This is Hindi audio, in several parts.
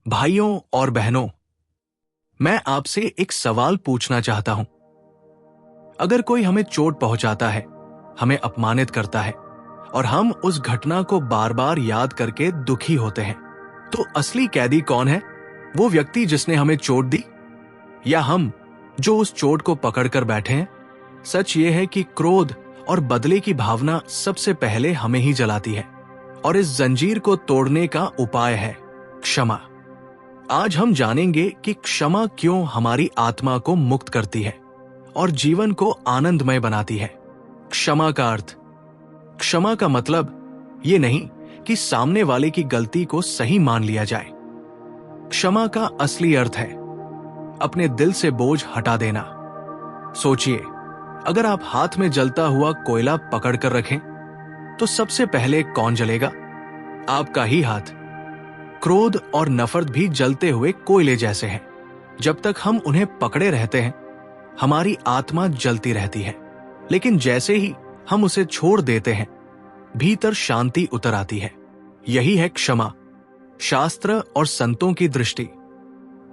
भाइयों और बहनों, मैं आपसे एक सवाल पूछना चाहता हूं। अगर कोई हमें चोट पहुंचाता है, हमें अपमानित करता है और हम उस घटना को बार बार याद करके दुखी होते हैं, तो असली कैदी कौन है? वो व्यक्ति जिसने हमें चोट दी, या हम जो उस चोट को पकड़कर बैठे हैं? सच ये है कि क्रोध और बदले की भावना सबसे पहले हमें ही जलाती है, और इस जंजीर को तोड़ने का उपाय है क्षमा। आज हम जानेंगे कि क्षमा क्यों हमारी आत्मा को मुक्त करती है और जीवन को आनंदमय बनाती है। क्षमा का अर्थ, क्षमा का मतलब ये नहीं कि सामने वाले की गलती को सही मान लिया जाए। क्षमा का असली अर्थ है अपने दिल से बोझ हटा देना। सोचिए, अगर आप हाथ में जलता हुआ कोयला पकड़कर रखें तो सबसे पहले कौन जलेगा? आपका ही हाथ। क्रोध और नफरत भी जलते हुए कोयले जैसे हैं। जब तक हम उन्हें पकड़े रहते हैं, हमारी आत्मा जलती रहती है, लेकिन जैसे ही हम उसे छोड़ देते हैं, भीतर शांति उतर आती है। यही है क्षमा, शास्त्र और संतों की दृष्टि।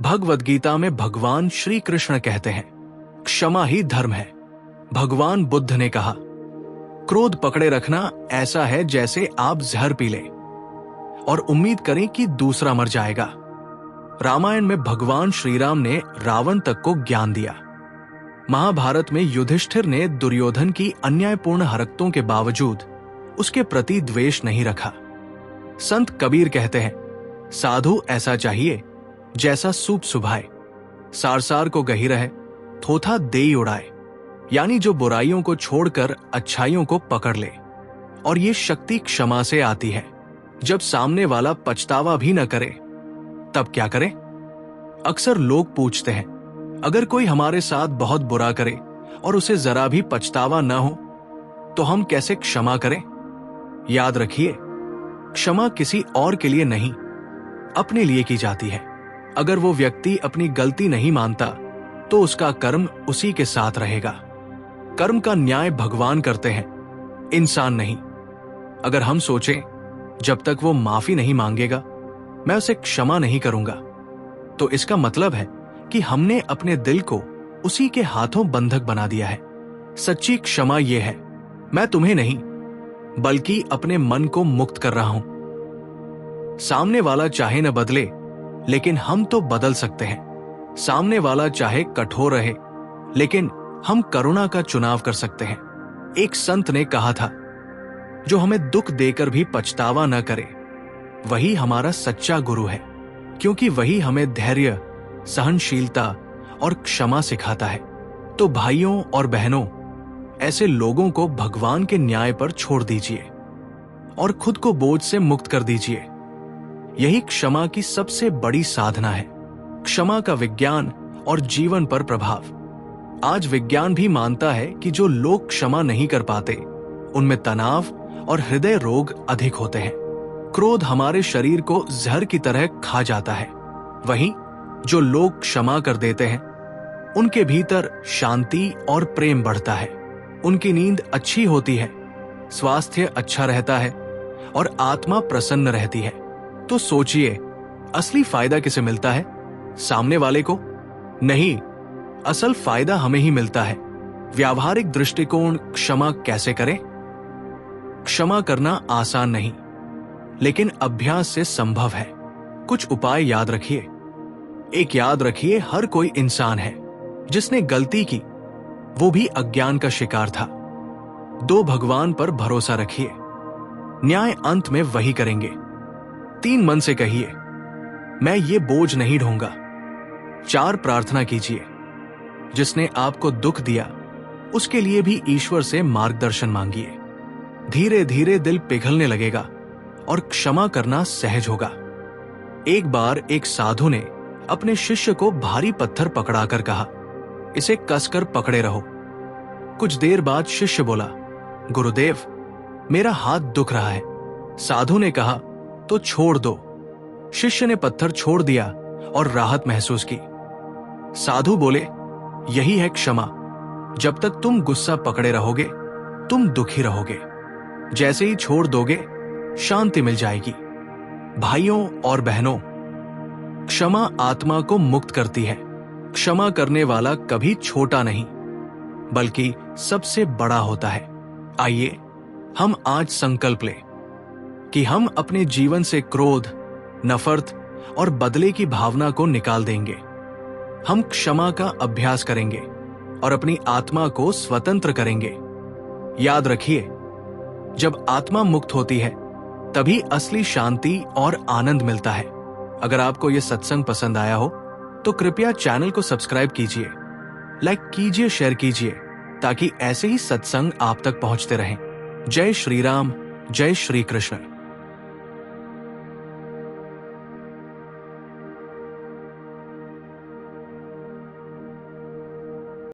भगवद गीता में भगवान श्री कृष्ण कहते हैं, क्षमा ही धर्म है। भगवान बुद्ध ने कहा, क्रोध पकड़े रखना ऐसा है जैसे आप जहर पी लें और उम्मीद करें कि दूसरा मर जाएगा। रामायण में भगवान श्री राम ने रावण तक को ज्ञान दिया। महाभारत में युधिष्ठिर ने दुर्योधन की अन्यायपूर्ण हरकतों के बावजूद उसके प्रति द्वेष नहीं रखा। संत कबीर कहते हैं, साधु ऐसा चाहिए जैसा सूप सुभाए, सार सार को गही रहे, थोथा देई उड़ाए। यानी जो बुराइयों को छोड़कर अच्छाइयों को पकड़ ले। और ये शक्ति क्षमा से आती है। जब सामने वाला पछतावा भी न करे, तब क्या करें? अक्सर लोग पूछते हैं, अगर कोई हमारे साथ बहुत बुरा करे और उसे जरा भी पछतावा न हो, तो हम कैसे क्षमा करें? याद रखिए, क्षमा किसी और के लिए नहीं, अपने लिए की जाती है। अगर वो व्यक्ति अपनी गलती नहीं मानता, तो उसका कर्म उसी के साथ रहेगा। कर्म का न्याय भगवान करते हैं, इंसान नहीं। अगर हम सोचें, जब तक वो माफी नहीं मांगेगा, मैं उसे क्षमा नहीं करूंगा, तो इसका मतलब है कि हमने अपने दिल को उसी के हाथों बंधक बना दिया है। सच्ची क्षमा यह है, मैं तुम्हें नहीं, बल्कि अपने मन को मुक्त कर रहा हूं। सामने वाला चाहे न बदले, लेकिन हम तो बदल सकते हैं। सामने वाला चाहे कठोर रहे, लेकिन हम करुणा का चुनाव कर सकते हैं। एक संत ने कहा था, जो हमें दुख देकर भी पछतावा न करे, वही हमारा सच्चा गुरु है, क्योंकि वही हमें धैर्य, सहनशीलता और क्षमा सिखाता है। तो भाइयों और बहनों, ऐसे लोगों को भगवान के न्याय पर छोड़ दीजिए और खुद को बोझ से मुक्त कर दीजिए। यही क्षमा की सबसे बड़ी साधना है। क्षमा का विज्ञान और जीवन पर प्रभाव। आज विज्ञान भी मानता है कि जो लोग क्षमा नहीं कर पाते, उनमें तनाव और हृदय रोग अधिक होते हैं। क्रोध हमारे शरीर को जहर की तरह खा जाता है। वहीं जो लोग क्षमा कर देते हैं, उनके भीतर शांति और प्रेम बढ़ता है। उनकी नींद अच्छी होती है, स्वास्थ्य अच्छा रहता है और आत्मा प्रसन्न रहती है। तो सोचिए, असली फायदा किसे मिलता है? सामने वाले को नहीं, असल फायदा हमें ही मिलता है। व्यावहारिक दृष्टिकोण क्षमा कैसे करें? क्षमा करना आसान नहीं, लेकिन अभ्यास से संभव है। कुछ उपाय याद रखिए। एक याद रखिए, हर कोई इंसान है। जिसने गलती की, वो भी अज्ञान का शिकार था। 2, भगवान पर भरोसा रखिए, न्याय अंत में वही करेंगे। 3, मन से कहिए, मैं ये बोझ नहीं ढोऊंगा। 4, प्रार्थना कीजिए, जिसने आपको दुख दिया उसके लिए भी ईश्वर से मार्गदर्शन मांगिए। धीरे धीरे दिल पिघलने लगेगा और क्षमा करना सहज होगा। एक बार एक साधु ने अपने शिष्य को भारी पत्थर पकड़ाकर कहा, इसे कसकर पकड़े रहो। कुछ देर बाद शिष्य बोला, गुरुदेव, मेरा हाथ दुख रहा है। साधु ने कहा, तो छोड़ दो। शिष्य ने पत्थर छोड़ दिया और राहत महसूस की। साधु बोले, यही है क्षमा। जब तक तुम गुस्सा पकड़े रहोगे, तुम दुखी रहोगे। जैसे ही छोड़ दोगे, शांति मिल जाएगी। भाइयों और बहनों, क्षमा आत्मा को मुक्त करती है। क्षमा करने वाला कभी छोटा नहीं, बल्कि सबसे बड़ा होता है। आइए हम आज संकल्प लें कि हम अपने जीवन से क्रोध, नफरत और बदले की भावना को निकाल देंगे। हम क्षमा का अभ्यास करेंगे और अपनी आत्मा को स्वतंत्र करेंगे। याद रखिए, जब आत्मा मुक्त होती है तभी असली शांति और आनंद मिलता है। अगर आपको यह सत्संग पसंद आया हो तो कृपया चैनल को सब्सक्राइब कीजिए, लाइक कीजिए, शेयर कीजिए, ताकि ऐसे ही सत्संग आप तक पहुंचते रहें। जय श्री राम, जय श्री कृष्ण।